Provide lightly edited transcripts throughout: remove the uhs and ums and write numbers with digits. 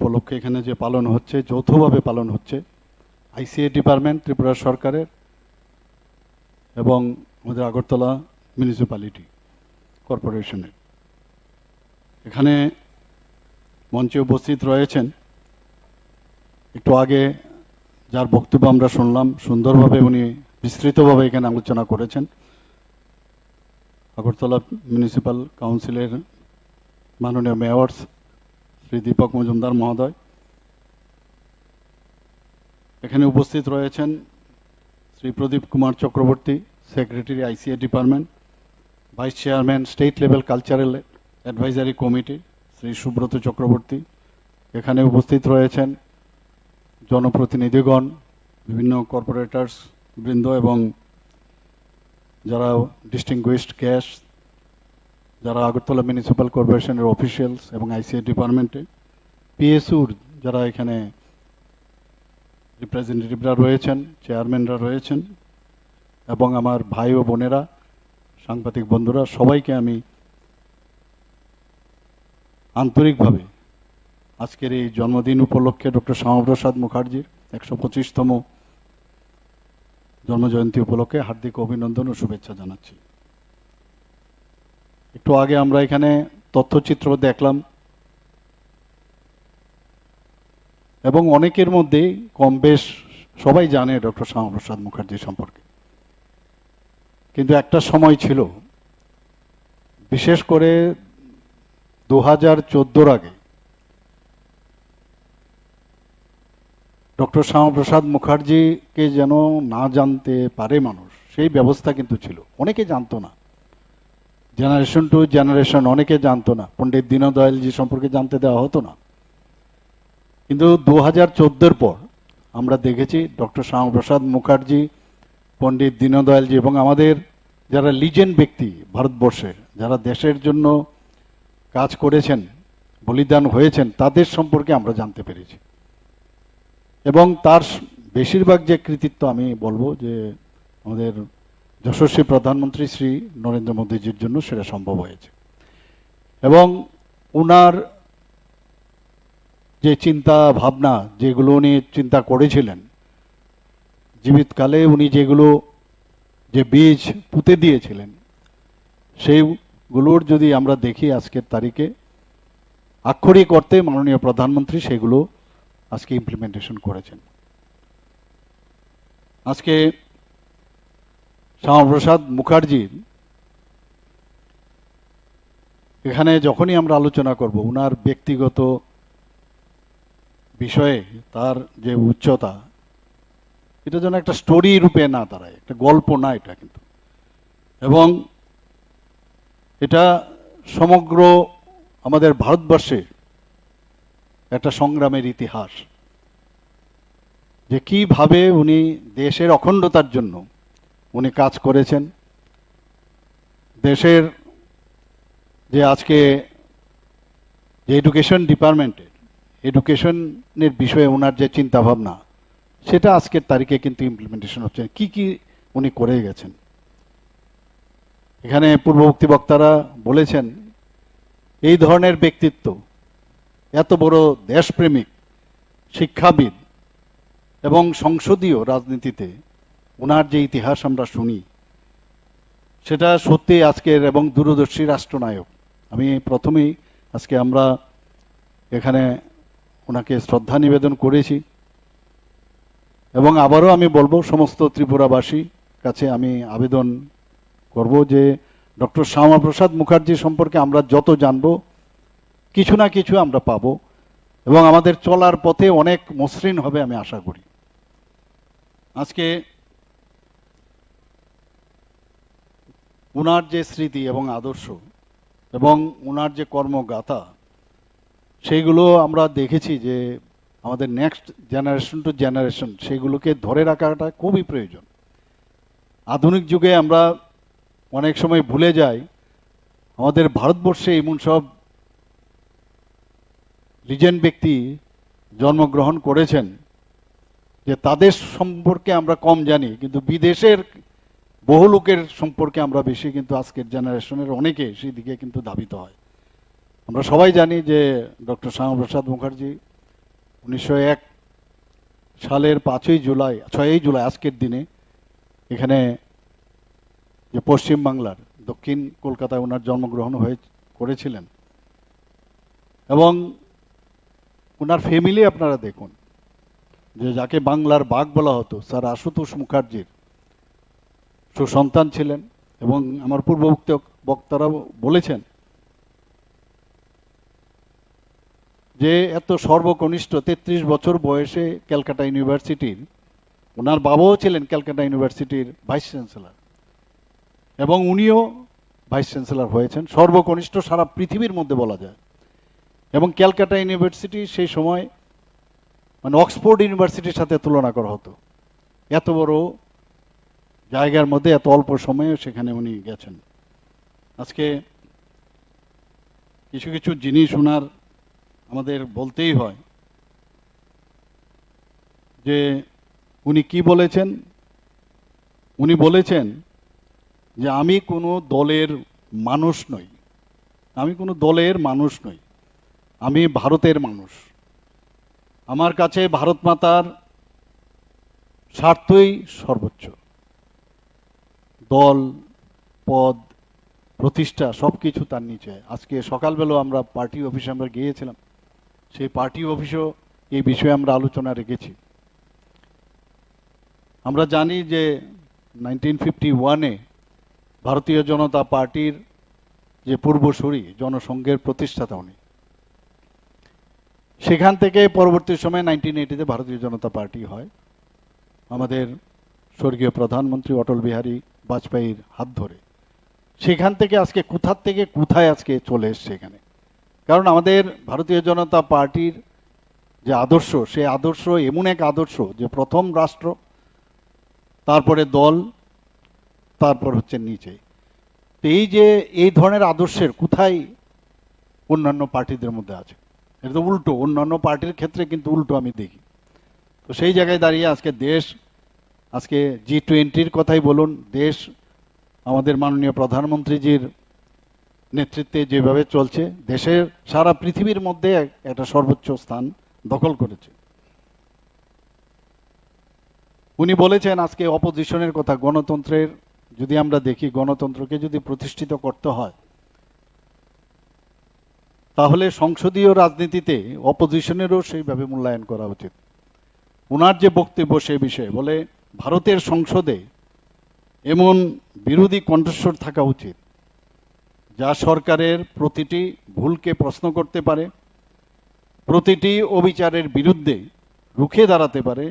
উপলক্ষে এখানে যে পালন হচ্ছে, যৌথভাবে পালন হচ্ছে আইসিএ ডিপার্টমেন্ট ত্রিপুরা সরকারের এবং আমাদের আগরতলা মিউনিসিপ্যালিটি কর্পোরেশনের। এখানে মঞ্চে উপস্থিত রয়েছেন, একটু আগে যার বক্তব্য আমরা শুনলাম, সুন্দরভাবে উনি বিস্তৃতভাবে এখানে আলোচনা করেছেন, আগরতলা মিউনিসিপ্যাল কাউন্সিলের মাননীয় মেয়র শ্রী দীপক মজুমদার মহোদয়। এখানে উপস্থিত রয়েছেন Shri Pradip Kumar Chakraborty, secretary ICA department, vice chairman state level cultural advisory committee Shri Subrata Chakraborty. এখানে উপস্থিত রয়েছেন জনপ্রতিনিধিগণ, বিভিন্ন কর্পোরেটার্স বৃন্দ এবং যারা ডিস্টিংগুইশড গেস্ট, যারা আগরতলা মিউনিসিপ্যাল কর্পোরেশনের অফিসিয়ালস এবং আইসিএ ডিপার্টমেন্টে পিএসইউর যারা এখানে রিপ্রেজেন্টেটিভরা রয়েছেন, চেয়ারম্যানরা রয়েছেন এবং আমার ভাই ও বোনেরা, সাংবাদিক বন্ধুরা, সবাইকে আমি আন্তরিকভাবে আজকের এই জন্মদিন উপলক্ষে ডক্টর শ্যামাপ্রসাদ মুখার্জির 125তম জন্মজয়ন্তী উপলক্ষে হার্দিক অভিনন্দন ও শুভেচ্ছা জানাচ্ছি। একটু আগে আমরা এখানে তথ্যচিত্র দেখলাম এবং অনেকের মধ্যে কম বেশ সবাই জানে ডক্টর শ্যামাপ্রসাদ মুখার্জি সম্পর্কে, কিন্তু একটা সময় ছিল, বিশেষ করে 2014 আগে ডক্টর শ্যামাপ্রসাদ মুখার্জিকে যেন না জানতে পারে মানুষ, সেই ব্যবস্থা কিন্তু ছিল। অনেকে জানতো না, জেনারেশন টু জেনারেশন অনেকে জানতো না, পণ্ডিত দীনদয়ালজি সম্পর্কে জানতে দেওয়া হতো না। কিন্তু 2014 পর আমরা দেখেছি ডক্টর শ্যামাপ্রসাদ মুখার্জি, পণ্ডিত দীনদয়ালজি এবং আমাদের যারা লিজেন্ড ব্যক্তি ভারতবর্ষের, যারা দেশের জন্য কাজ করেছেন, বলিদান হয়েছেন, তাদের সম্পর্কে আমরা জানতে পেরেছি। এবং তার বেশিরভাগ যে কৃতিত্ব আমি বলবো যে আমাদের যশস্বী প্রধানমন্ত্রী শ্রী নরেন্দ্র মোদীজির জন্য সেটা সম্ভব হয়েছে। এবং ওনার যে চিন্তা ভাবনা, যেগুলো উনি চিন্তা করেছিলেন জীবিতকালে, উনি যেগুলো যে বীজ পুঁতে দিয়েছিলেন, সেইগুলোর যদি আমরা দেখি আজকের তারিখে আক্ষরিক অর্থে মাননীয় প্রধানমন্ত্রী সেগুলো আজকে ইমপ্লিমেন্টেশন করেছেন। আজকে শ্যামাপ্রসাদ মুখার্জির এখানে যখনই আমরা আলোচনা করব, ওনার ব্যক্তিগত বিষয়ে তার যে উচ্চতা, এটা যেন একটা স্টোরি রূপে না দাঁড়ায়, একটা গল্প না এটা কিন্তু, এবং এটা সমগ্র আমাদের ভারতবর্ষের একটা সংগ্রামের ইতিহাস, যে কিভাবে উনি দেশের অখণ্ডতার জন্য উনি কাজ করেছেন। দেশের যে আজকে যে এডুকেশন ডিপার্টমেন্টের এডুকেশনের বিষয়ে ওনার যে চিন্তাভাবনা, সেটা আজকের তারিখে কিন্তু ইমপ্লিমেন্টেশন হচ্ছে। কি কি উনি করে গেছেন, এখানে পূর্ববর্তী বক্তারা বলেছেন, এই ধরনের ব্যক্তিত্ব, এত বড় দেশপ্রেমিক, শিক্ষাবিদ এবং সংসদীয় রাজনীতিতে ওনার যে ইতিহাস আমরা শুনি, সেটা সত্যি আজকের এবং দূরদর্শী রাষ্ট্রনায়ক। আমি প্রথমেই আজকে আমরা এখানে ওনাকে শ্রদ্ধা নিবেদন করেছি এবং আবারও আমি বলবো সমস্ত ত্রিপুরাবাসী কাছে আমি আবেদন করব যে ডক্টর শ্যামাপ্রসাদ মুখার্জি সম্পর্কে আমরা যত জানব, কিছু না কিছু আমরা পাবো এবং আমাদের চলার পথে অনেক মসৃণ হবে আমি আশা করি। আজকে ওনার যে স্মৃতি এবং আদর্শ এবং ওনার যে কর্মগাথা, সেইগুলো আমরা দেখেছি যে আমাদের নেক্সট জেনারেশন টু জেনারেশন সেগুলোকে ধরে রাখাটা খুবই প্রয়োজন। আধুনিক যুগে আমরা অনেক সময় ভুলে যাই আমাদের ভারতবর্ষে এমন সব লিজেন্ড ব্যক্তি জন্মগ্রহণ করেছেন যে তাদের সম্পর্কে আমরা কম জানি, কিন্তু বিদেশের বহু লোকের সম্পর্কে আমরা বেশি কিন্তু আজকের জেনারেশনের অনেকে সেই দিকে কিন্তু ধাবিত হয়। আমরা সবাই জানি যে ডক্টর শ্যামাপ্রসাদ মুখার্জি 1901 সালের 6ই জুলাই আজকের দিনে এখানে যে পশ্চিম বাংলার দক্ষিণ কলকাতায় ওনার জন্মগ্রহণ করেছিলেন। এবং ওনার ফ্যামিলি আপনারা দেখুন, যে যাকে বাংলার বাঘ বলা হতো, স্যার আশুতোষ মুখার্জির সুসন্তান ছিলেন। এবং আমার পূর্ববর্তী বক্তারা বলেছেন যে এত সর্বকনিষ্ঠ 33 বছর বয়সে ক্যালকাটা ইউনিভার্সিটির, ওনার বাবাও ছিলেন ক্যালকাটা ইউনিভার্সিটির ভাইস চ্যান্সেলর, এবং উনিও ভাইস চ্যান্সেলর হয়েছেন, সর্বকনিষ্ঠ সারা পৃথিবীর মধ্যে বলা যায়। এবং ক্যালকাটা ইউনিভার্সিটি সেই সময় মানে অক্সফোর্ড ইউনিভার্সিটির সাথে তুলনা করা হতো, এত বড় জায়গার মধ্যে এত অল্প সময়ে সেখানে উনি গেছেন। আজকে কিছু কিছু জিনিস ওনার আমাদের বলতেই হয়, যে উনি কি বলেছেন। উনি বলেছেন যে আমি কোনো দলের মানুষ নই, আমি কোনো দলের মানুষ নই, আমি ভারতের মানুষ। আমার কাছে ভারত মাতার স্বার্থই সর্বোচ্চ। দল, পদ, প্রতিষ্ঠা সব কিছু তার নিচে। আজকে সকালবেলা আমরা পার্টি অফিসে আমরা গিয়েছিলাম, সেই পার্টি অফিসেও এই বিষয়ে আমরা আলোচনা রেখেছি। আমরা জানি যে 1951-এ ভারতীয় জনতা পার্টির যে পূর্বসূরি জনসংঘের প্রতিষ্ঠাতা উনি, সেখান থেকে পরবর্তী সময়ে 1980-তে ভারতীয় জনতা পার্টি হয় আমাদের স্বর্গীয় প্রধানমন্ত্রী অটল বিহারী বাজপেয়ীর হাত ধরে। সেখান থেকে আজকে কোথায় আজকে চলে এসছে এখানে। কারণ আমাদের ভারতীয় জনতা পার্টির যে আদর্শ, সে আদর্শ এমন এক আদর্শ যে প্রথম রাষ্ট্র, তারপরে দল, তারপর হচ্ছে নিচে। তো এই ধরনের আদর্শের কোথায় অন্যান্য পার্টিদের মধ্যে আছে? এটা তো উল্টো, অন্যান্য পার্টির ক্ষেত্রে কিন্তু উল্টো আমি দেখি। তো সেই জায়গায় দাঁড়িয়ে আজকে G20-র কথাই বলুন, দেশ আমাদের মাননীয় প্রধানমন্ত্রীজির নেতৃত্বে যেভাবে চলছে, দেশের সারা পৃথিবীর মধ্যে একটা সর্বোচ্চ স্থান দখল করেছে। উনি বলেছেন আজকে অপোজিশনের কথা, গণতন্ত্রের যদি আমরা দেখি, গণতন্ত্রকে যদি প্রতিষ্ঠিত করতে হয় তাহলে সংসদীয় রাজনীতিতে অপোজিশনেরও সেইভাবে মূল্যায়ন করা উচিত। ওনার যে বক্তব্য সে বিষয়ে বলে, ভারতের সংসদে এমন বিরোধী কণ্ঠস্বর থাকা উচিত যা সরকারের প্রতিটি ভুলকে প্রশ্ন করতে পারে, প্রতিটি অবিচারের বিরুদ্ধে রুখে দাঁড়াতে পারে,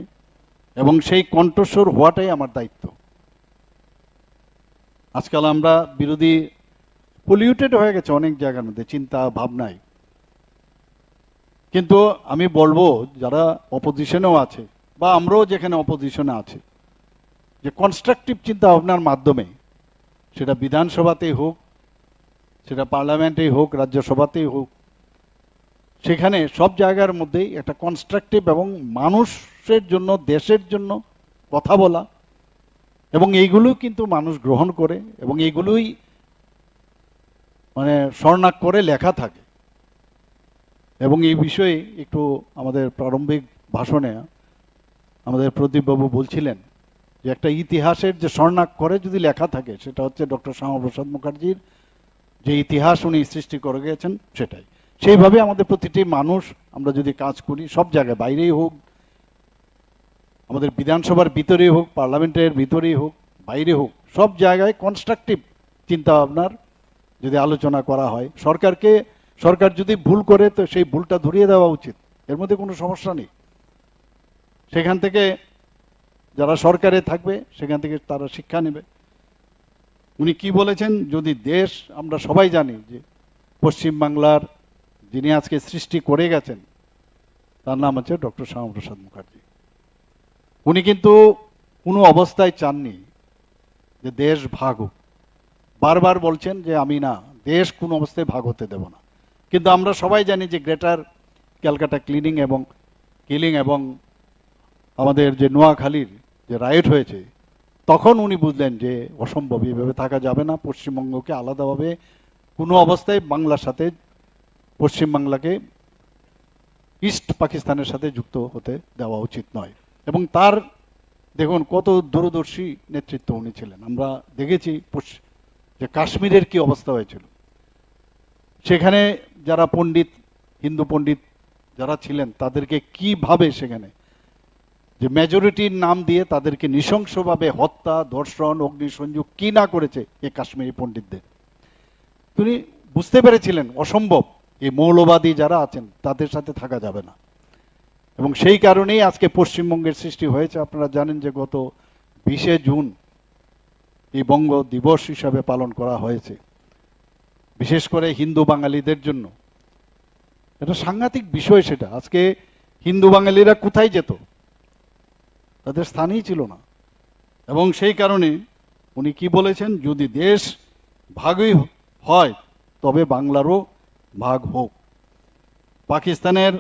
এবং সেই কণ্ঠস্বর হওয়াটাই আমার দায়িত্ব। আজকাল আমরা বিরোধী পলিউটেড হয়ে গেছে অনেক জায়গার মধ্যে চিন্তা ভাবনায়। কিন্তু আমি বলবো যারা অপোজিশনেও আছে বা আমরাও যেখানে অপোজিশনে আছি, যে কনস্ট্রাকটিভ চিন্তা ভাবনার মাধ্যমে, সেটা বিধানসভাতেই হোক, সেটা পার্লামেন্টেই হোক, রাজ্যসভাতেই হোক, সেখানে সব জায়গার মধ্যেই একটা কনস্ট্রাকটিভ এবং মানুষের জন্য, দেশের জন্য কথা বলা, এবং এইগুলো কিন্তু মানুষ গ্রহণ করে, এবং এইগুলোই মানে স্বর্ণাক্ষরে লেখা থাকে। এবং এই বিষয়ে একটু আমাদের প্রারম্ভিক ভাষণে আমাদের প্রদীপবাবু বলছিলেন যে একটা ইতিহাসের যে স্বর্ণাক্ষরে যদি লেখা থাকে, সেটা হচ্ছে ডক্টর শ্যামাপ্রসাদ মুখার্জির যে ইতিহাস উনি সৃষ্টি করে গেছেন, সেটাই। সেইভাবে আমাদের প্রতিটি মানুষ আমরা যদি কাজ করি, সব জায়গায়, বাইরেই হোক, আমাদের বিধানসভার ভিতরেই হোক, পার্লামেন্টের ভিতরেই হোক, বাইরে হোক, সব জায়গায় কনস্ট্রাকটিভ চিন্তা ভাবনার যদি আলোচনা করা হয়, সরকার যদি ভুল করে তো সেই ভুলটা ধরিয়ে দেওয়া উচিত, এর মধ্যে কোনো সমস্যা নেই। সেখান থেকে যারা সরকারে থাকবে সেখান থেকে তারা শিক্ষা নেবে। উনি কি বলেছেন, যদি দেশ, আমরা সবাই জানি যে পশ্চিমবাংলার যিনি আজকে সৃষ্টি করে গেছেন তার নাম হচ্ছে ডক্টর শ্যামাপ্রসাদ মুখার্জি। উনি কিন্তু কোনো অবস্থায় চাননি যে দেশ ভাগ হোক, বারবার বলছেন যে আমি না, দেশ কোনো অবস্থায় ভাগ হতে দেব না। কিন্তু আমরা সবাই জানি যে গ্রেটার ক্যালকাটা কিলিং এবং আমাদের যে নোয়াখালীর যে রাইট হয়েছে, তখন উনি বুঝলেন যে অসম্ভব, এইভাবে থাকা যাবে না, পশ্চিমবঙ্গকে আলাদাভাবে কোনো অবস্থায় বাংলার সাথে পশ্চিমবাংলাকে ইস্ট পাকিস্তানের সাথে যুক্ত হতে দেওয়া উচিত নয়। এবং তার দেখুন কত দূরদর্শী নেতৃত্ব উনি ছিলেন। আমরা দেখেছি যে কাশ্মীরের কি অবস্থা হয়েছিল, সেখানে যারা পণ্ডিত, হিন্দু পণ্ডিত যারা ছিলেন তাদেরকে কিভাবে সেখানে যে মেজরিটির নাম দিয়ে তাদেরকে নৃশংসভাবে হত্যা, ধর্ষণ, অগ্নিসংযোগ কি না করেছে এই কাশ্মীরি পণ্ডিতদের। তিনি বুঝতে পেরেছিলেন অসম্ভব, এই মৌলবাদী যারা আছেন তাদের সাথে থাকা যাবে না। এবং সেই কারণেই আজকে পশ্চিমবঙ্গের সৃষ্টি হয়েছে। আপনারা জানেন যে গত 20শে জুন এই বঙ্গ দিবস হিসাবে পালন করা হয়েছে, বিশেষ করে হিন্দু বাঙালিদের জন্য। এটা সাংঘাতিক বিষয়। সেটা আজকে হিন্দু বাঙালিরা কোথায় যেত? তাদের স্থানই ছিল না। এবং সেই কারণে উনি কি বলেছেন, যদি দেশ ভাগই হয় তবে বাংলারও ভাগ হোক, পাকিস্তানের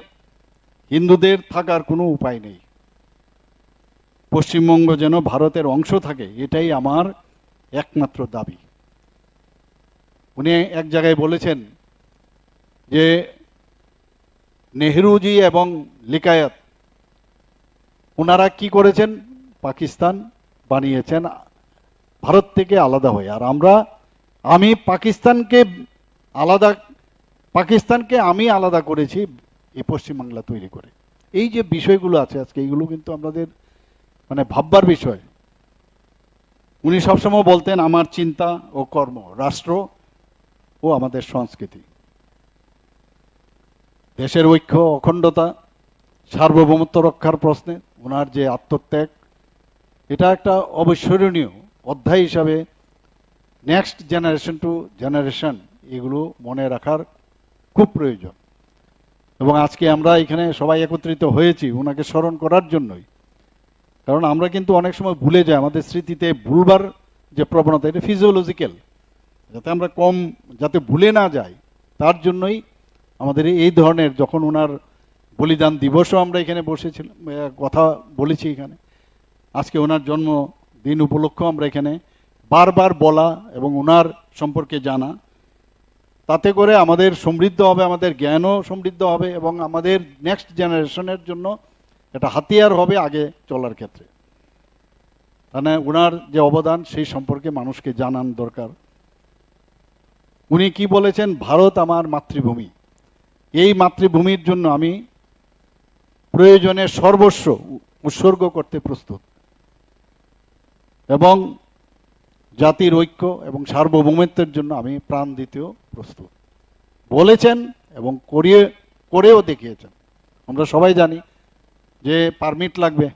হিন্দুদের থাকার কোনো উপায় নেই, পশ্চিমবঙ্গ যেন ভারতের অংশ থাকে, এটাই আমার একমাত্র দাবি। উনি এক জায়গায় বলেছেন যে নেহরুজি এবং লিকায়াত ওনারা কি করেছেন, পাকিস্তান বানিয়েছেন ভারত থেকে আলাদা হয়ে, আর আমি পাকিস্তানকে আমি আলাদা করেছি এই পশ্চিমবাংলা তৈরি করে। এই যে বিষয়গুলো আছে আজকে, এইগুলো কিন্তু আমাদের মানে ভাববার বিষয়। উনি সবসময় বলতেন আমার চিন্তা ও কর্ম রাষ্ট্র ও আমাদের সংস্কৃতি। দেশের ঐক্য, অখণ্ডতা, সার্বভৌমত্ব রক্ষার প্রশ্নে ওনার যে আত্মত্যাগ, এটা একটা অবিস্মরণীয় অধ্যায় হিসাবে নেক্সট জেনারেশন টু জেনারেশন এগুলো মনে রাখার খুব প্রয়োজন। এবং আজকে আমরা এখানে সবাই একত্রিত হয়েছি ওনাকে স্মরণ করার জন্যই। কারণ আমরা কিন্তু অনেক সময় ভুলে যাই, আমাদের স্মৃতিতে ভুলবার যে প্রবণতা, এটা ফিজিওলজিক্যাল, যাতে ভুলে না যায় তার জন্যই আমাদের এই ধরনের, যখন ওনার বলিদান দিবসও আমরা এখানে বসেছিলাম, কথা বলেছি এখানে, আজকে ওনার জন্মদিন উপলক্ষে আমরা এখানে বারবার বলা এবং ওনার সম্পর্কে জানা, তাতে করে আমাদের সমৃদ্ধ হবে, আমাদের জ্ঞানও সমৃদ্ধ হবে এবং আমাদের নেক্সট জেনারেশনের জন্য এটা হাতিয়ার হবে আগে চলার ক্ষেত্রে। মানে ওনার যে অবদান সেই সম্পর্কে মানুষকে জানান দরকার। উনি কি বলেছেন, ভারত আমার মাতৃভূমি, এই মাতৃভূমির জন্য আমি প্রয়োজনে সর্বস্ব উৎসর্গ করতে প্রস্তুত এবং জাতির ঐক্য এবং সার্বভৌমত্বের জন্য আমি প্রাণ দিতেও প্রস্তুত বলেছেন এবং করেও দেখিয়েছেন। আমরা সবাই জানি যে পারমিট লাগবে,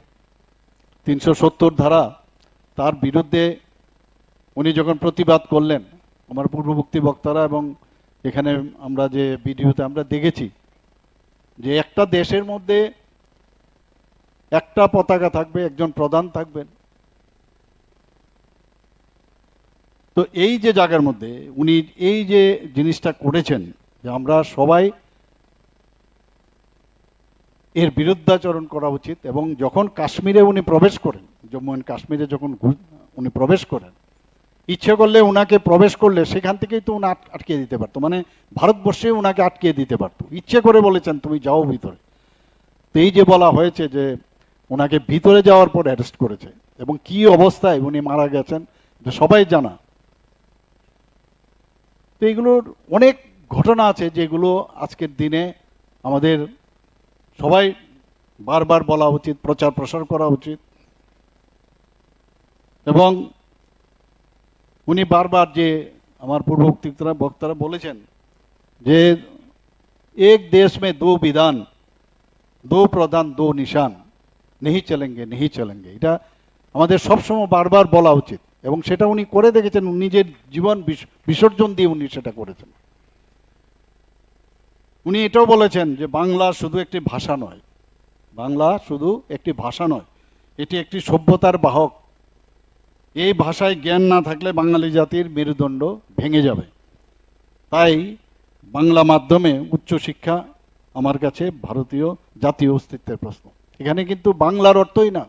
370 ধারা, তার বিরুদ্ধে উনি যখন প্রতিবাদ করলেন, আমার পূর্ববর্তী বক্তারা এবং এখানে আমরা যে ভিডিওতে আমরা দেখেছি যে একটা দেশের মধ্যে একটা পতাকা থাকবে, একজন প্রধান থাকবেন। তো এই যে জায়গার মধ্যে উনি এই যে জিনিসটা করেছেন, যে আমরা সবাই এর বিরুদ্ধাচরণ করা উচিত। এবং যখন কাশ্মীরে উনি প্রবেশ করেন, জম্মু অ্যান্ড কাশ্মীরে যখন উনি প্রবেশ করেন, ইচ্ছে করলে উনাকে প্রবেশ করলে সেখান থেকেই তো উনি আটকে দিতে পারতো, মানে ভারতবর্ষে উনাকে আটকে দিতে পারতো। ইচ্ছে করে বলেছেন তুমি যাও ভিতরে। তো এই যে বলা হয়েছে যে ওনাকে ভিতরে যাওয়ার পর অ্যারেস্ট করেছে এবং কি অবস্থায় উনি মারা গেছেন যে সবাই জানা। তো এইগুলোর অনেক ঘটনা আছে যেগুলো আজকের দিনে আমাদের সবাই বারবার বলা উচিত, প্রচার প্রসার করা উচিত। এবং উনি বারবার যে আমার পূর্ববর্তী বক্তারা বলেছেন যে এক দেশ মে দো বিধান, দো প্রধান, দো নিশান, নেহি চলেঙ্গে, এটা আমাদের সবসময় বারবার বলা উচিত। এবং সেটা উনি করে দেখেছেন, নিজের জীবন বিসর্জন দিয়ে উনি সেটা করেছেন। উনি এটাও বলেছেন যে বাংলা শুধু একটি ভাষা নয়, বাংলা শুধু একটি ভাষা নয়, এটি একটি সভ্যতার বাহক। এই ভাষায় জ্ঞান না থাকলে বাঙালি জাতির মেরুদণ্ড ভেঙে যাবে। তাই বাংলা মাধ্যমে উচ্চশিক্ষা আমার কাছে ভারতীয় জাতীয় অস্তিত্বের প্রশ্ন। এখানে কিন্তু বাংলার অর্থই না,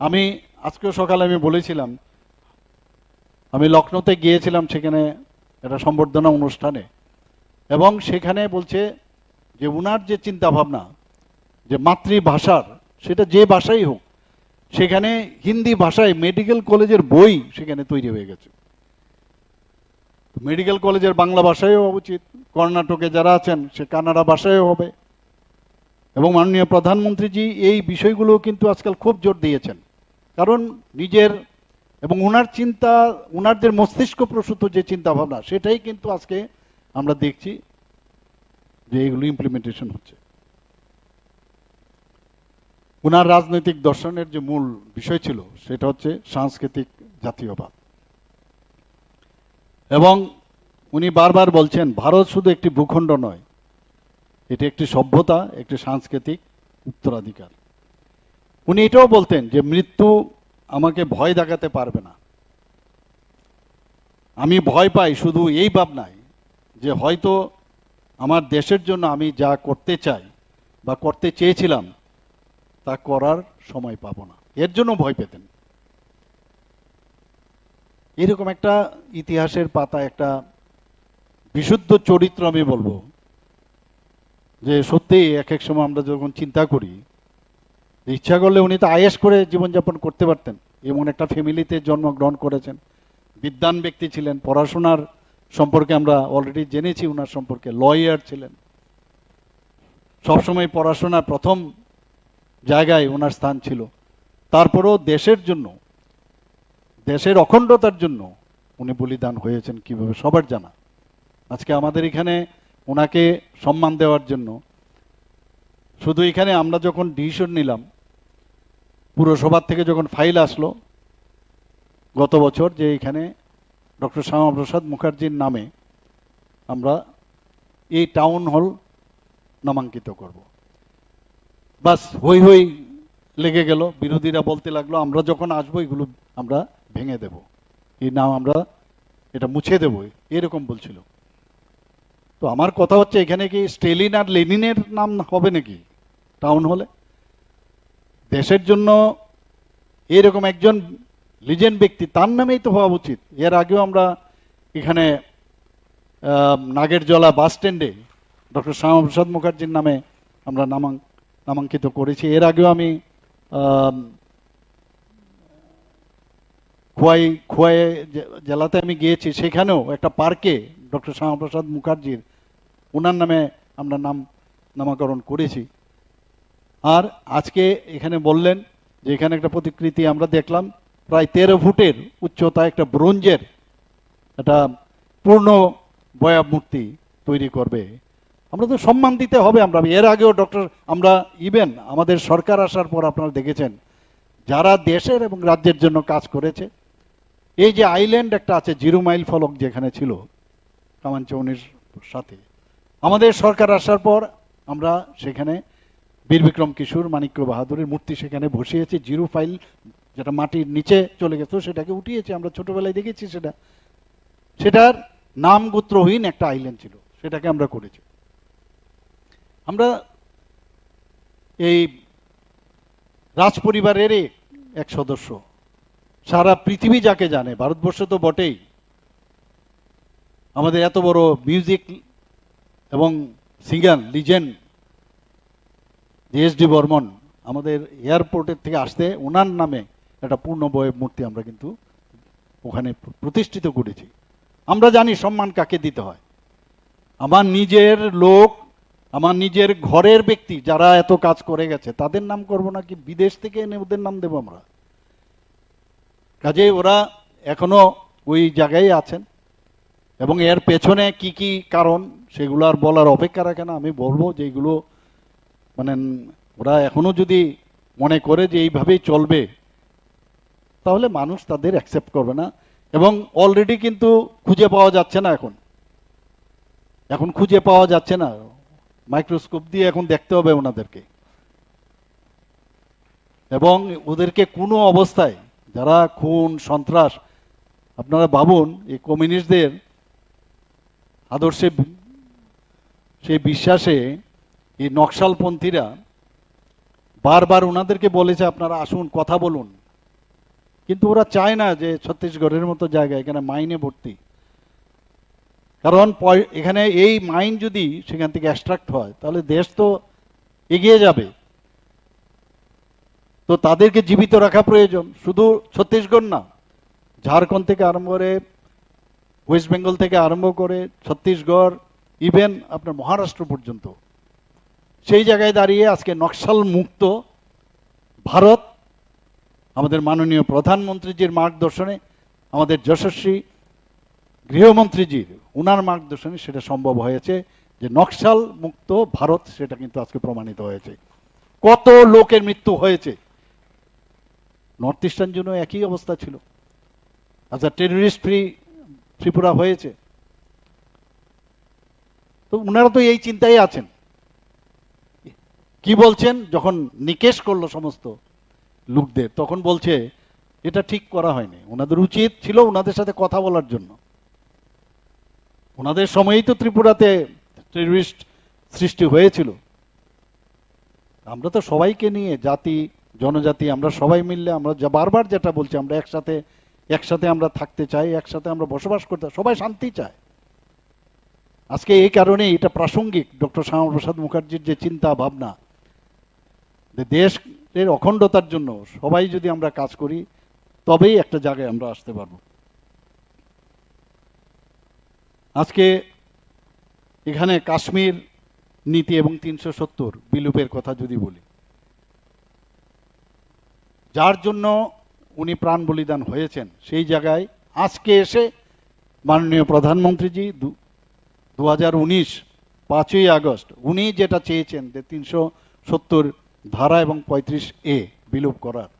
আমি আজকেও সকালে আমি বলেছিলাম, আমি লখনৌতে গিয়েছিলাম, সেখানে একটা সম্বর্ধনা অনুষ্ঠানে, এবং সেখানে বলছে যে উনার যে চিন্তা ভাবনা, যে মাতৃভাষার, সেটা যে ভাষাই হোক, সেখানে হিন্দি ভাষায় মেডিকেল কলেজের বই সেখানে তৈরি হয়ে গেছে। মেডিকেল কলেজের বাংলা ভাষায় হওয়া উচিত, কর্ণাটকে যারা আছেন সে কানাডা ভাষায় হবে। এবং মাননীয় প্রধানমন্ত্রীজি এই বিষয়গুলো কিন্তু আজকাল খুব জোর দিয়েছেন, কারণ নিজের এবং ওনার চিন্তা, ওনারদের মস্তিষ্ক প্রসূত যে চিন্তা ভাবনা, সেটাই কিন্তু আজকে আমরা দেখছি যে এগুলো ইমপ্লিমেন্টেশন হচ্ছে। ওনার রাজনৈতিক দর্শনের যে মূল বিষয় ছিল সেটা হচ্ছে সাংস্কৃতিক জাতীয়বাদ। এবং উনি বারবার বলছেন ভারত শুধু একটি ভূখণ্ড নয়, এটি একটি সভ্যতা, একটি সাংস্কৃতিক উত্তরাধিকার। উনি এটাও বলতেন যে মৃত্যু আমাকে ভয় দেখাতে পারবে না। আমি ভয় পাই শুধু এই ভাবনায় যে হয়তো আমার দেশের জন্য আমি যা করতে চাই বা করতে চেয়েছিলাম তা করার সময় পাবো না, এর জন্য ভয় পেতেন। এরকম একটা ইতিহাসের পাতা, একটা বিশুদ্ধ চরিত্র আমি বলবো, যে সত্যি এক এক সময় আমরা যখন চিন্তা করি, ইচ্ছা করলে উনি তো আয়েশ করে জীবনযাপন করতে পারতেন। এমন একটা ফ্যামিলিতে জন্মগ্রহণ করেছেন, বিদ্বান ব্যক্তি ছিলেন, পড়াশোনার সম্পর্কে আমরা অলরেডি জেনেছি, ওনার সম্পর্কে লয়ার ছিলেন, সবসময় পড়াশোনার প্রথম জায়গায় ওনার স্থান ছিল। তারপরেও দেশের জন্য, দেশের অখণ্ডতার জন্য উনি বলিদান হয়েছেন কিভাবে সবার জানা। আজকে আমাদের এখানে ওনাকে সম্মান দেওয়ার জন্য শুধু এখানে আমরা যখন ডিসিশন নিলাম, পুরসভার থেকে যখন ফাইল আসলো গত বছর যে এখানে ডক্টর শ্যামাপ্রসাদ মুখার্জির নামে আমরা এই টাউন হল নামাঙ্কিত করব, বাস হই হই লেগে গেল। বিরোধীরা বলতে লাগলো আমরা যখন আসবো এগুলো আমরা ভেঙে দেব, এই নাম আমরা এটা মুছে দেব, এরকম বলছিল। তো আমার কথা হচ্ছে এখানে কি স্টেলিন আর লেনিনের নাম হবে নাকি টাউন হলে? দেশের জন্য এরকম একজন লিজেন্ড ব্যক্তি, তার নামেই তো হওয়া উচিত। এর আগেও আমরা এখানে নাগেরজলা বাস স্ট্যান্ডে ডক্টর শ্যামাপ্রসাদ মুখার্জির নামে আমরা নামাঙ্কিত করেছি। এর আগেও আমি খোয়াই জেলাতে আমি গিয়েছি, সেখানেও একটা পার্কে ডক্টর শ্যামাপ্রসাদ মুখার্জির ওনার নামে আমরা নামকরণ করেছি। আর আজকে এখানে বললেন যে এখানে একটা প্রতিকৃতি আমরা দেখলাম, প্রায় 13 ফুটের উচ্চতা, একটা ব্রোঞ্জের একটা পূর্ণ বয়া মূর্তি তৈরি করবে। আমরা তো সম্মান দিতে হবে। আমরা এর আগেও আমরা ইভেন আমাদের সরকার আসার পর আপনারা দেখেছেন যারা দেশের এবং রাজ্যের জন্য কাজ করেছে, এই যে আইল্যান্ড একটা আছে, 0 মাইল ফলক যেখানে ছিল কামানচৌনির সাথে, আমাদের সরকার আসার পর আমরা সেখানে বীর বিক্রম কিশোর, মানিক্য বাহাদুরের মূর্তি সেখানে বসিয়েছি। 0 ফাইল যেটা মাটির নিচে চলে গেছে সেটাকে উঠিয়েছি, আমরা ছোটবেলায় দেখেছি। সেটার নাম গোত্রহীন একটা আইল্যান্ড ছিল, সেটাকে আমরা করেছি। আমরা এই রাজ পরিবারের এক সদস্য, সারা পৃথিবী যাকে জানে, ভারতবর্ষ তো বটেই, আমাদের এত বড় মিউজিক এবং singer legend S D Barman, আমাদের এয়ারপোর্টের থেকে আসতে ওনার নামে একটা পূর্ণবয় মূর্তি আমরা কিন্তু ওখানে প্রতিষ্ঠিত করেছি। আমরা জানি সম্মান কাকে দিতে হয়। আমার নিজের লোক, আমার নিজের ঘরের ব্যক্তি যারা এত কাজ করে গেছে তাদের নাম করব নাকি বিদেশ থেকে এনে ওদের নাম দেব আমরা? কাজেই ওরা এখনো ওই জায়গায় আছেন, এবং এর পেছনে কি কি কারণ সেগুলো আর বলার অপেক্ষা রাখে না। আমি বলবো যে এইগুলো মানে ওরা এখনো যদি মনে করে যে এইভাবেই চলবে, তাহলে মানুষ তাদের অ্যাকসেপ্ট করবে না। এবং অলরেডি কিন্তু খুঁজে পাওয়া যাচ্ছে না, এখন খুঁজে পাওয়া যাচ্ছে না, মাইক্রোস্কোপ দিয়ে এখন দেখতে হবে ওনাদেরকে। এবং ওদেরকে কোনো অবস্থায় যারা খুন সন্ত্রাস, আপনারা ভাবুন এই কমিউনিস্টদের আদর্শে, সেই বিশ্বাসে এই নকশালপন্থীরা বারবার ওনাদেরকে বলেছে আপনারা আসুন কথা বলুন, কিন্তু ওরা চায় না যে ছত্তিশগড়ের মতো জায়গায় এখানে মাইনে ভর্তি। কারণ এখানে এই মাইন যদি সেখান থেকে এক্সট্রাক্ট হয় তাহলে দেশ তো এগিয়ে যাবে, তো তাদেরকে জীবিত রাখা প্রয়োজন। শুধু ছত্তিশগড় না, ঝাড়খণ্ড থেকে আরম্ভ করে, ওয়েস্ট বেঙ্গল থেকে আরম্ভ করে, ছত্তিশগড়, ইভেন আপনার মহারাষ্ট্র পর্যন্ত, সেই জায়গায় দাঁড়িয়ে আজকে নকশাল মুক্ত ভারত আমাদের মাননীয় প্রধানমন্ত্রীজির মার্গদর্শনে, আমাদের যশস্বী গৃহমন্ত্রীজির উনার মার্গদর্শনে সেটা সম্ভব হয়েছে, যে নকশাল মুক্ত ভারত সেটা কিন্তু আজকে প্রমাণিত হয়েছে। কত লোকের মৃত্যু হয়েছে, নর্থ ইস্টার্ন জন্য একই অবস্থা ছিল। আচ্ছা, টেররিস্ট ফ্রি ত্রিপুরা হয়েছে। তো উনারা তো এই চিন্তায় আছেন। কি বলছেন, যখন নিকেশ করলো সমস্ত লোকদের, তখন বলছে এটা ঠিক করা হয়নি, ওনাদের উচিত ছিল ওনাদের সাথে কথা বলার জন্য। ওনাদের সময়ই তো ত্রিপুরাতে টেররিস্ট সৃষ্টি হয়েছিল। আমরা তো সবাইকে নিয়ে, জাতি জনজাতি আমরা সবাই মিললে, আমরা বারবার যেটা বলছি, আমরা একসাথে আমরা থাকতে চাই, একসাথে আমরা বসবাস করতে, সবাই শান্তি চায়। আজকে এই কারণে এটা প্রাসঙ্গিক, ডক্টর শ্যামাপ্রসাদ মুখার্জির যে চিন্তা ভাবনা, দেশের অখণ্ডতার জন্য সবাই যদি আমরা কাজ করি, তবেই একটা জায়গায় আমরা আসতে পারব। আজকে এখানে কাশ্মীর নীতি এবং 370 বিলুপের কথা যদি বলি, যার জন্য উনি প্রাণ বলিদান হয়েছেন, সেই জায়গায় আজকে এসে মাননীয় প্রধানমন্ত্রীজি 2019 5ই আগস্ট উনি যেটা চেয়েছেন যে 370 ধারা এবং 35A বিলুপ করার,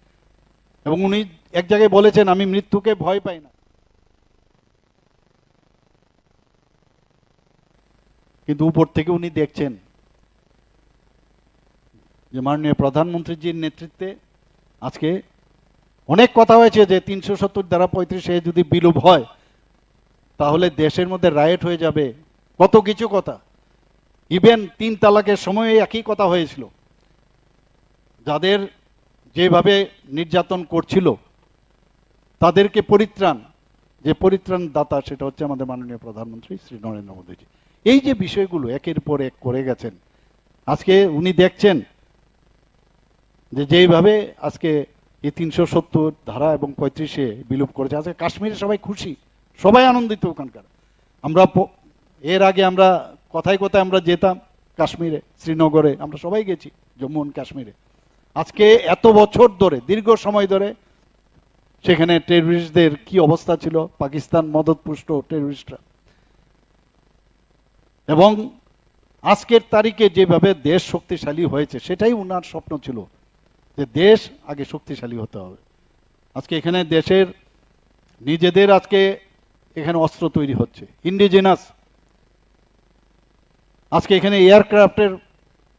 এবং উনি এক জায়গায় বলেছেন আমি মৃত্যুকে ভয় পাই না। কিন্তু উপর থেকে উনি দেখছেন যে মাননীয় প্রধানমন্ত্রীজির নেতৃত্বে আজকে অনেক কথা হয়েছে যে 370 ধারা 35A যদি বিলুপ হয় তাহলে দেশের মধ্যে রায়েট হয়ে যাবে, কত কিছু কথা। ইভেন 3 তালাকের সময়ে একই কথা হয়েছিল। যাদের যেভাবে নির্যাতন করছিল তাদেরকে পরিত্রাণ দাতা সেটা হচ্ছে আমাদের মাননীয় প্রধানমন্ত্রী শ্রী নরেন্দ্র মোদীজি। এই যে বিষয়গুলো একের পর এক করে গেছেন, আজকে উনি দেখছেন যে যেইভাবে আজকে এই 370 ধারা এবং 35A বিলুপ করেছে, আজকে কাশ্মীরে সবাই খুশি, সবাই আনন্দিত ওখানকার। আমরা এর আগে আমরা কথায় কথায় আমরা যেতাম কাশ্মীরে, শ্রীনগরে, আমরা সবাই গেছি, জম্মু অ্যান্ড কাশ্মীরে। আজকে এত বছর ধরে, দীর্ঘ সময় ধরে সেখানে টেররিস্টদের কি অবস্থা ছিল, পাকিস্তান মদতপুষ্ট টেররিস্টরা, এবং আজকের তারিখে যেভাবে দেশ শক্তিশালী হয়েছে, সেটাই উনার স্বপ্ন ছিল যে দেশ আগে শক্তিশালী হতে হবে। আজকে এখানে দেশের নিজেদের আজকে এখানে অস্ত্র তৈরি হচ্ছে, ইন্ডিজিনাস। আজকে এখানে এয়ারক্রাফটের,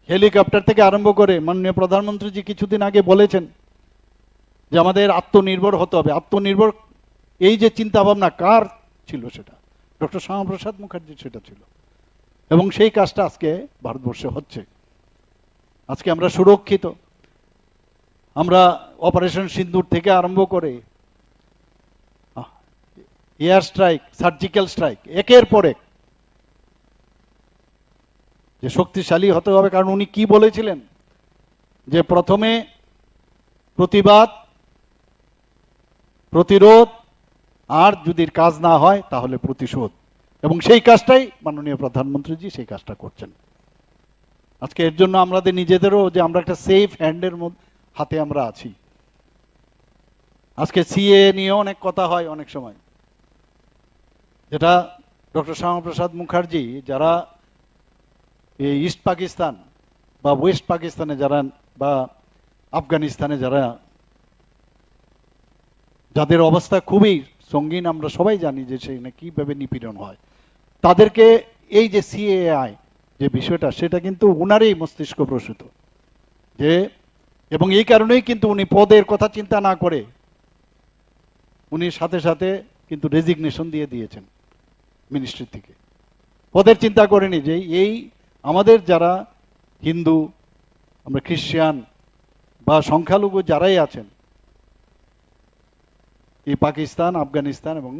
হেলিকপ্টার থেকে আরম্ভ করে মাননীয় প্রধানমন্ত্রীজি কিছুদিন আগে বলেছেন যে আমাদের আত্মনির্ভর হতে হবে। আত্মনির্ভর এই যে চিন্তা ভাবনা কার ছিল, সেটা ডক্টর শ্যামাপ্রসাদ মুখার্জির সেটা ছিল, এবং সেই কাজটা আজকে ভারতবর্ষে হচ্ছে। আজকে আমরা সুরক্ষিত। আমরা অপারেশন সিন্দুর থেকে আরম্ভ করে এয়ার স্ট্রাইক, সার্জিক্যাল স্ট্রাইক, একের পর এক যে শক্তিশালী হতে হবে। কারণ উনি কি বলেছিলেন যে প্রথমে প্রতিবাদ, প্রতিরোধ, আর যদি কাজ না হয় তাহলে প্রতিশোধ, এবং সেই কাজটাই মাননীয় প্রধানমন্ত্রীজি সেই কাজটা করছেন। আজকে এর জন্য আমাদের নিজেদেরও যে আমরা একটা সেফ হ্যান্ডের হাতে আমরা আছি। আজকে সিএ নিয়ে অনেক কথা হয় অনেক সময়, যেটা ডক্টর শ্যামাপ্রসাদ মুখার্জি যারা এই ইস্ট পাকিস্তান বা ওয়েস্ট পাকিস্তানে যারা বা আফগানিস্তানে যাদের অবস্থা খুবই সঙ্গীন, আমরা সবাই জানি যে সেখানে কিভাবে নিপীড়ন হয়, তাদেরকে এই যে সিএআই যে বিষয়টা, সেটা কিন্তু উনারই মস্তিষ্ক প্রসূত যে, এবং এই কারণেই কিন্তু উনি পদের কথা চিন্তা না করে উনি সাথে সাথে কিন্তু রেজিগনেশন দিয়ে দিয়েছেন মিনিস্ট্রি থেকে। পদের চিন্তা করেনি যে এই আমাদের যারা হিন্দু, আমরা খ্রিস্টান বা সংখ্যালঘু যারাই আছেন এই পাকিস্তান, আফগানিস্তান এবং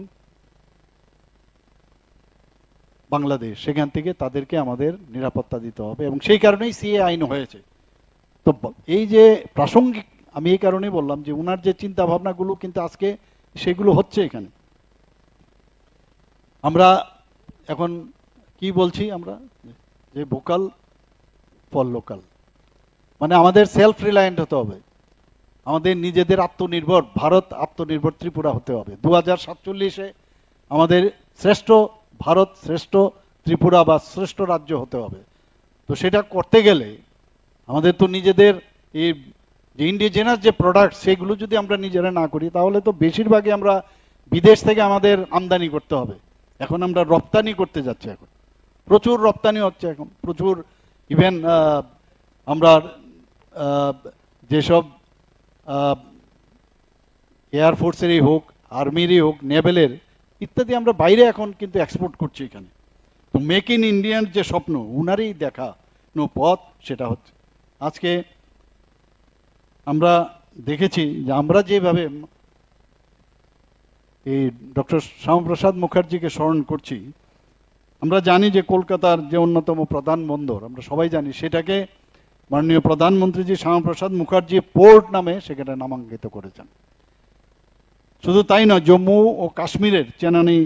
বাংলাদেশ, সেখান থেকে তাদেরকে আমাদের নিরাপত্তা দিতে হবে, এবং সেই কারণেই সিএ আইন হয়েছে। তো এই যে প্রাসঙ্গিক আমি এই কারণেই বললাম যে ওনার যে চিন্তা ভাবনাগুলো কিন্তু আজকে সেগুলো হচ্ছে এখানে। আমরা এখন কি বলছি, আমরা যে ভোকাল ফর লোকাল, মানে আমাদের সেলফ রিলায়েন্ট হতে হবে, আমাদের নিজেদের আত্মনির্ভর ভারত, আত্মনির্ভর ত্রিপুরা হতে হবে। 2047-এ আমাদের শ্রেষ্ঠ ভারত, শ্রেষ্ঠ ত্রিপুরা বা শ্রেষ্ঠ রাজ্য হতে হবে। তো সেটা করতে গেলে আমাদের তো নিজেদের এই যে ইন্ডিজিনাস যে প্রোডাক্ট সেগুলো যদি আমরা নিজেরা না করি তাহলে তো বেশিরভাগই আমরা বিদেশ থেকে আমাদের আমদানি করতে হবে। এখন আমরা রপ্তানি করতে যাচ্ছি, এখন প্রচুর রপ্তানি হচ্ছে, এখন প্রচুর ইভেন আমরা যেসব এয়ারফোর্সেরই হোক, আর্মিরই হোক, নেভেলের ইত্যাদি আমরা বাইরে এখন কিন্তু এক্সপোর্ট করছি এখানে। তো মেক ইন ইন্ডিয়ান যে স্বপ্ন উনারই দেখানো পথ সেটা হচ্ছে। আজকে আমরা দেখেছি যে আমরা যেভাবে এই ডক্টর শ্যামাপ্রসাদ মুখার্জিকে স্মরণ করছি, আমরা জানি যে কলকাতার যে অন্যতম প্রধান বন্দর আমরা সবাই জানি, সেটাকে মাননীয় প্রধানমন্ত্রীজি শ্যামাপ্রসাদ মুখার্জি পোর্ট নামে সেখানে নামাঙ্কিত করেছেন। শুধু তাই নয়, জম্মু ও কাশ্মীরের চেনানি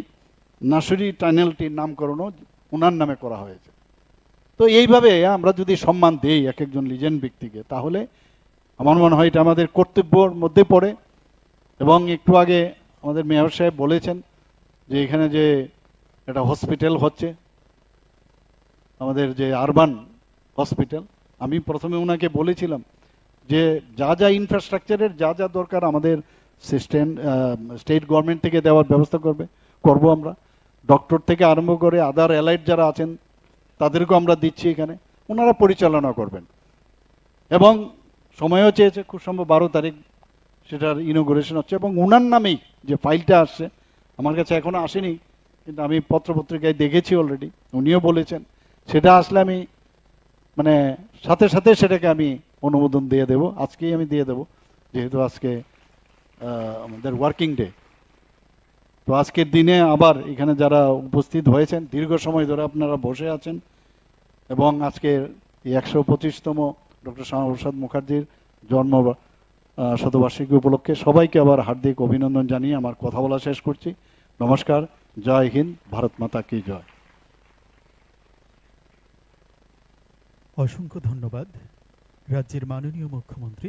নাসরি টানেলটির নামকরণও ওনার নামে করা হয়েছে। তো এইভাবে আমরা যদি সম্মান দেই এক একজন লিজেন্ড ব্যক্তিকে, তাহলে আমার মনে হয় এটা আমাদের কর্তব্যের মধ্যে পড়ে। এবং একটু আগে আমাদের মেয়র সাহেব বলেছেন যে এখানে যে একটা হসপিটাল হচ্ছে, আমাদের যে আরবান হসপিটাল, আমি প্রথমে ওনাকে বলেছিলাম যে যা যা ইনফ্রাস্ট্রাকচারের যা যা দরকার আমাদের স্টেট গভর্নমেন্ট থেকে দেওয়ার ব্যবস্থা করব আমরা। ডক্টর থেকে আরম্ভ করে আদার অ্যালাইড যারা আছেন তাদেরকেও আমরা দিচ্ছি এখানে, ওনারা পরিচালনা করবেন। এবং সময়ও চেয়েছে, খুব সম্ভব 12 তারিখ সেটার ইনোগ্রেশন হচ্ছে। এবং ওনার নামেই যে ফাইলটা আসছে, আমার কাছে এখনও আসেনি, কিন্তু আমি পত্রপত্রিকায় দেখেছি অলরেডি, উনিও বলেছেন সেটা আসলে আমি মানে সাথে সাথে সেটাকে আমি অনুমোদন দিয়ে দেব, আজকেই আমি দিয়ে দেব, যেহেতু আজকে আমাদের ওয়ার্কিং ডে। তো আজকের দিনে আবার এখানে যারা উপস্থিত হয়েছেন, দীর্ঘ সময় ধরে আপনারা বসে আছেন, এবং আজকে এই 125তম ডক্টর শ্যামাপ্রসাদ মুখার্জির জন্ম শতবার্ষিকী উপলক্ষে সবাইকে আবার হার্দিক অভিনন্দন জানিয়ে আমার কথা বলা শেষ করছি। নমস্কার, জয় হিন্দ, ভারত মাতা কি জয়। অসংখ্য ধন্যবাদ রাজ্যের মাননীয় মুখ্যমন্ত্রী